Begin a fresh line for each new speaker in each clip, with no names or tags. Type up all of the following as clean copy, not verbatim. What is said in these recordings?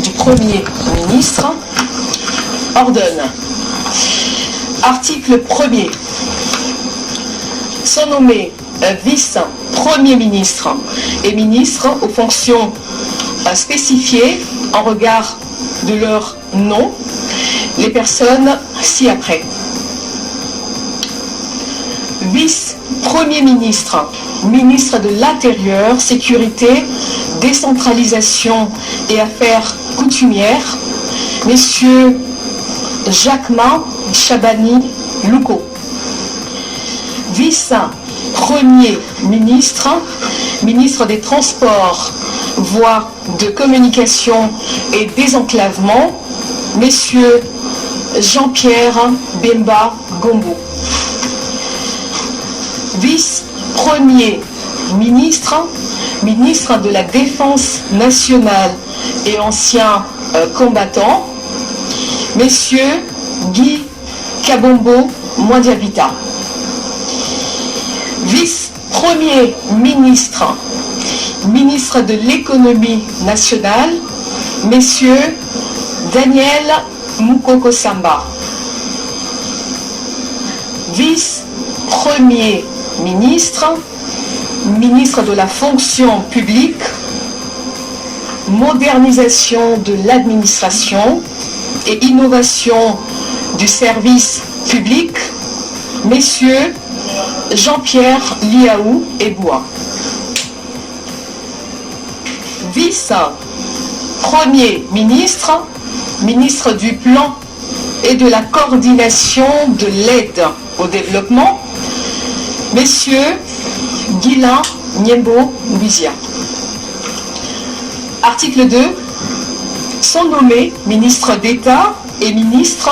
du Premier ministre ordonne. Article 1er. Sont nommés vice-premier ministre et ministre aux fonctions spécifiées en regard de leur nom, les personnes ci-après. Vice-premier ministre, ministre de l'Intérieur, Sécurité, Décentralisation et Affaires coutumières, messieurs Jacquemin Chabani Louko. Vice-premier ministre, ministre des Transports, Voies de communication et désenclavement, messieurs Jean-Pierre Bemba Gombo. Vice-premier ministre, ministre de la Défense nationale et ancien combattant, messieurs Guy Kabombo Mwadiabita. Vice-premier ministre, ministre de l'économie nationale, messieurs Daniel Moukoko Samba. Vice-premier ministre, ministre de la fonction publique, modernisation de l'administration et innovation du service public, messieurs Jean-Pierre Liaou Eboua. Vice-premier ministre, ministre du plan et de la coordination de l'aide au développement, messieurs Guilain Niembo Mbizia. Article 2. Sont nommés ministres d'État et ministres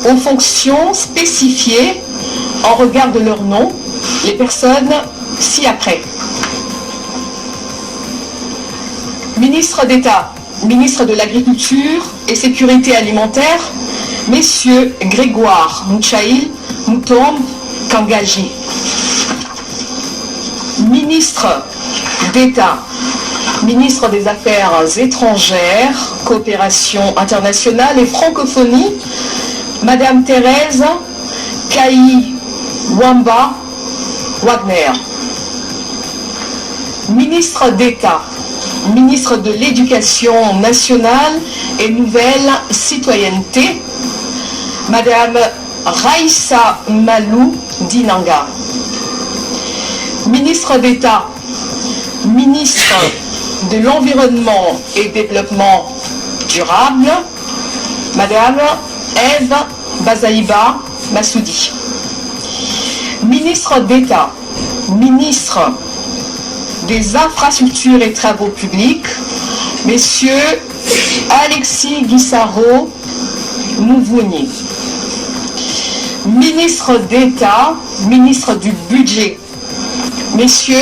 aux fonctions spécifiées en regard de leur nom, les personnes ci-après. Ministre d'État, ministre de l'Agriculture et Sécurité alimentaire, messieurs Grégoire Mouchaïl Moutombe Kangaji. Ministre d'État, ministre des Affaires étrangères, coopération internationale et francophonie, Madame Thérèse Kaï Wamba Wagner. Ministre d'État, ministre de l'Éducation nationale et nouvelle citoyenneté, Madame Raïssa Malou Dinanga. Ministre d'État, ministre de l'Environnement et Développement durable, Madame Ève Bazaïba Massoudi. Ministre d'État, ministre des Infrastructures et Travaux Publics, messieurs Alexis Guissaro Mouvouni. Ministre d'État, ministre du Budget, messieurs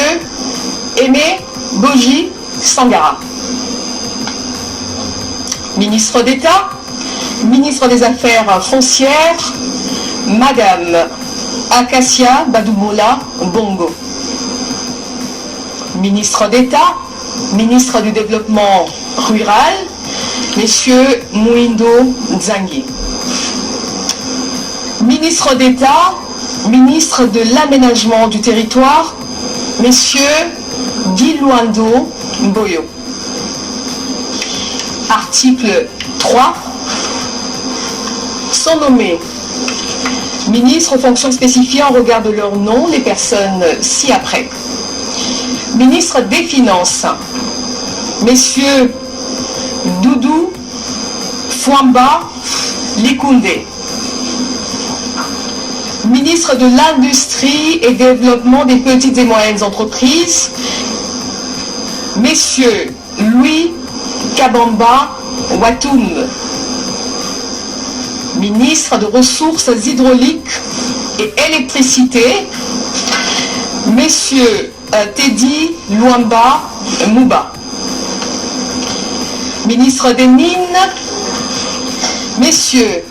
Aimé Boji Sangara. Ministre d'État, ministre des Affaires foncières, Madame Acacia Badouboula Bongo. Ministre d'État, ministre du Développement rural, messieurs Mouindo Nzangi. Ministre d'État, ministre de l'Aménagement du territoire, messieurs Guy Luando Mboyo. Article 3. Sont nommés ministres aux fonctions spécifiées en regard de leur nom, les personnes ci-après. Ministre des Finances, messieurs Doudou Fouamba Likunde. Ministre de l'Industrie et Développement des petites et moyennes entreprises, messieurs Louis Kabamba Watoum. Ministre de Ressources hydrauliques et électricité, messieurs Teddy Luamba Mouba. Ministre des Mines, messieurs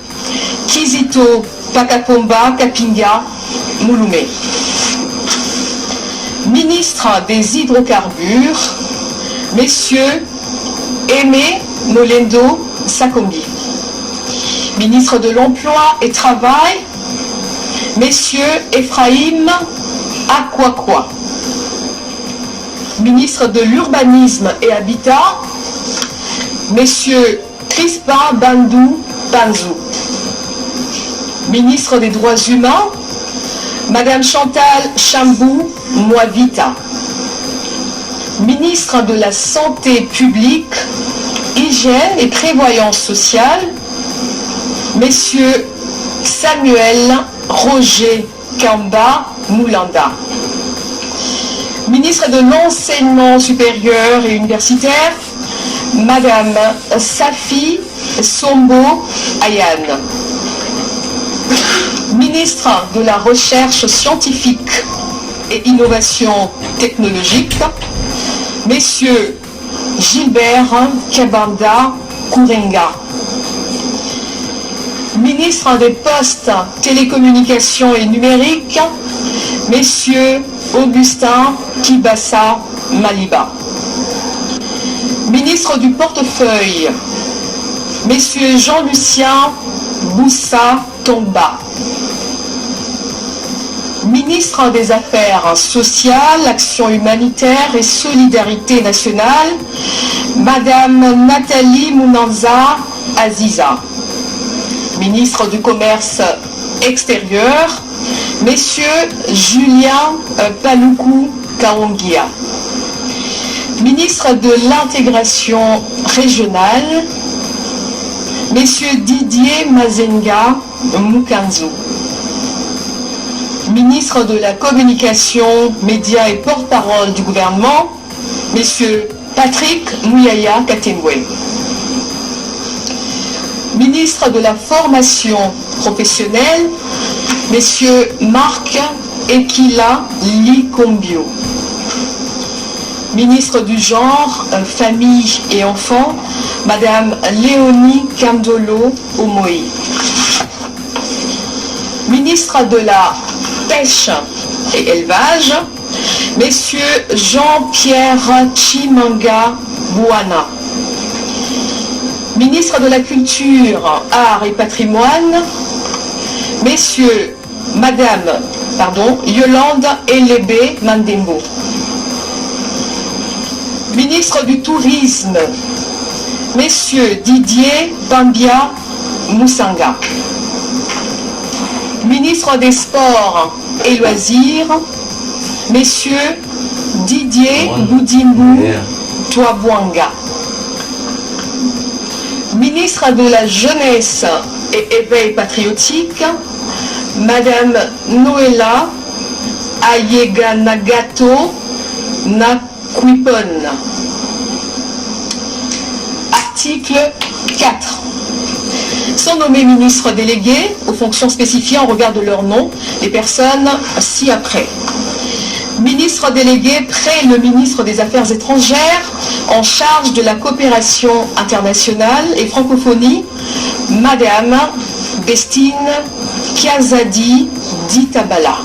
Kizito Pakapomba Kapinga Mouloumé. Ministre des Hydrocarbures, messieurs Aimé Molendo Sakombi. Ministre de l'Emploi et Travail, Messieurs Ephraim Akwakwa. Ministre de l'Urbanisme et Habitat, Messieurs Crispin Bandou Panzou. Ministre des Droits Humains, Madame Chantal Chambou Moavita. Ministre de la Santé publique, Hygiène et Prévoyance sociale, Messieurs Samuel Roger Kamba Moulanda. Ministre de l'Enseignement supérieur et universitaire, Madame Safi Sombo Ayane. Ministre de la Recherche scientifique et innovation technologique, Messieurs Gilbert Kabanda Kourenga. Ministre des Postes, Télécommunications et Numériques, Messieurs Augustin Kibassa Maliba. Ministre du Portefeuille, Messieurs Jean-Lucien Boussa Tomba. Ministre des Affaires sociales, Action humanitaire et solidarité nationale, Madame Nathalie Mounanza Aziza. Ministre du Commerce extérieur, Messieurs Julien Paloukou Kaongia. Ministre de l'Intégration régionale, Messieurs Didier Mazenga Mukanzu. Ministre de la Communication, Médias et porte-parole du gouvernement, Messieurs Patrick Mouyaya Katemwe. Ministre de la Formation professionnelle, Messieurs Marc Ekila Likombio. Ministre du Genre, Famille et Enfants, Madame Léonie Kandolo Omoï. Ministre de la Pêche et Élevage, Messieurs Jean-Pierre Chimanga Bouana. Ministre de la Culture, Arts et Patrimoine, Messieurs, Yolande Elébé Mandembo. Ministre du Tourisme, Messieurs Didier Bambia Moussanga. Ministre des Sports et Loisirs, Messieurs Didier Boudimou Touabouanga. Ministre de la Jeunesse et Éveil patriotique, Madame Noëlla Ayeganagato Nakwipon. Article 4. Sont nommés ministres délégués aux fonctions spécifiées en regard de leur nom les personnes ci-après. Ministre délégué près le ministre des Affaires étrangères en charge de la coopération internationale et francophonie, Madame Bestine Kiazadi Ditabala.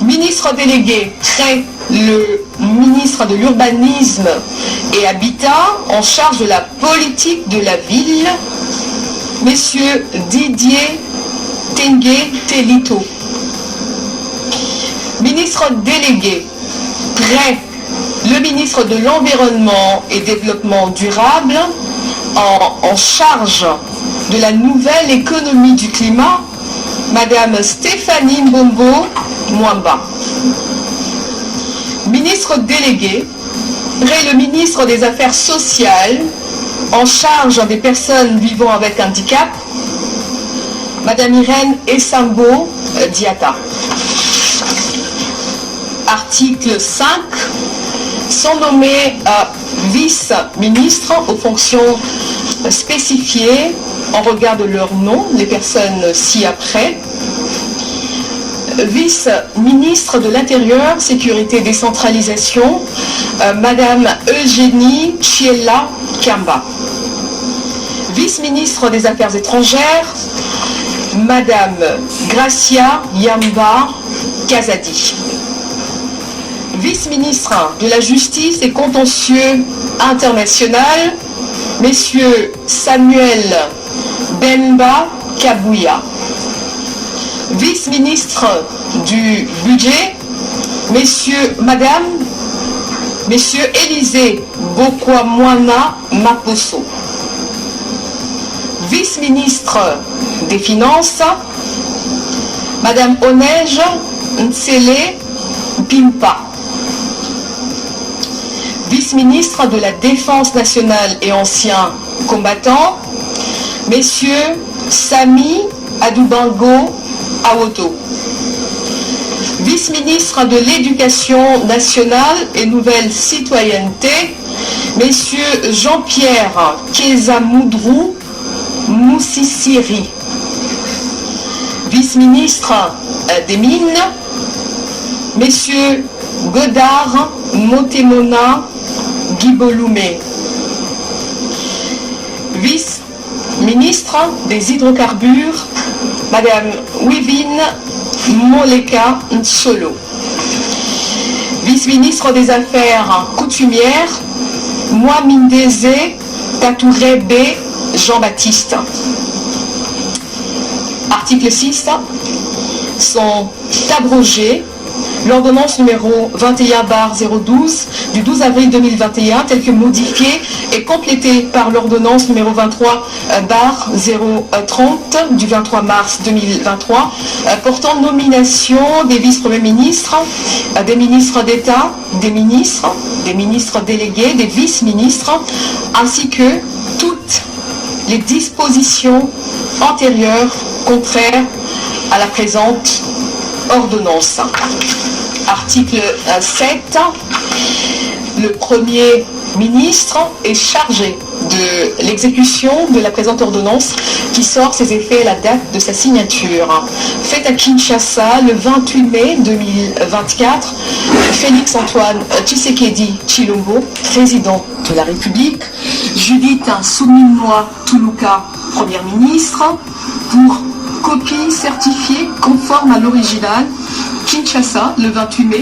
Ministre délégué près le ministre de l'Urbanisme et Habitat en charge de la politique de la ville, Messieurs Didier Tengue Telito. Ministre délégué près le ministre de l'Environnement et Développement durable en charge de la nouvelle économie du climat, Madame Stéphanie Mbombo Mwamba. Ministre délégué près le ministre des Affaires sociales en charge des personnes vivant avec handicap, Madame Irène Essambo Diata. Article 5. Sont nommés vice-ministres aux fonctions spécifiées en regard de leur nom, les personnes ci-après. Vice-ministre de l'Intérieur, Sécurité et Décentralisation, Madame Eugénie Chiella Kamba. Vice-ministre des Affaires étrangères, Madame Gracia Yamba Kazadi. Vice-ministre de la Justice et Contentieux international, Messieurs Samuel Bemba Kabouya. Vice-ministre du Budget, Messieurs Élisée Bokwamwana Maposo. Vice-ministre des Finances, Madame Onej Ntsele Pimpa. Vice-ministre de la Défense nationale et anciens combattants, Messieurs Sami Adoubango Awoto. Vice-ministre de l'Éducation nationale et nouvelle citoyenneté, Messieurs Jean-Pierre Kezamoudrou Moussissiri. Vice-ministre des Mines, Messieurs Godard Motemona Guiboloumé. Vice-ministre des Hydrocarbures, Madame Wivine Moleka Nsolo. Vice-ministre des Affaires coutumières, Mwamindeze Tatourebe Jean-Baptiste. Article 6. Sont abrogées l'ordonnance numéro 21/012 du 12 avril 2021 telle que modifiée et complétée par l'ordonnance numéro 23/030 du 23 mars 2023 portant nomination des vice-premiers ministres, des ministres d'État, des ministres délégués, des vice-ministres, ainsi que toutes les dispositions antérieures contraires à la présente ordonnance. Article 7. Le Premier ministre est chargé de l'exécution de la présente ordonnance qui sort ses effets à la date de sa signature. Faite à Kinshasa le 28 mai 2024, Félix Antoine Tshisekedi Tshilombo, président de la République, Judith Suminwa Tuluka, première ministre, pour copie certifiée conforme à l'original, Kinshasa le 28 mai.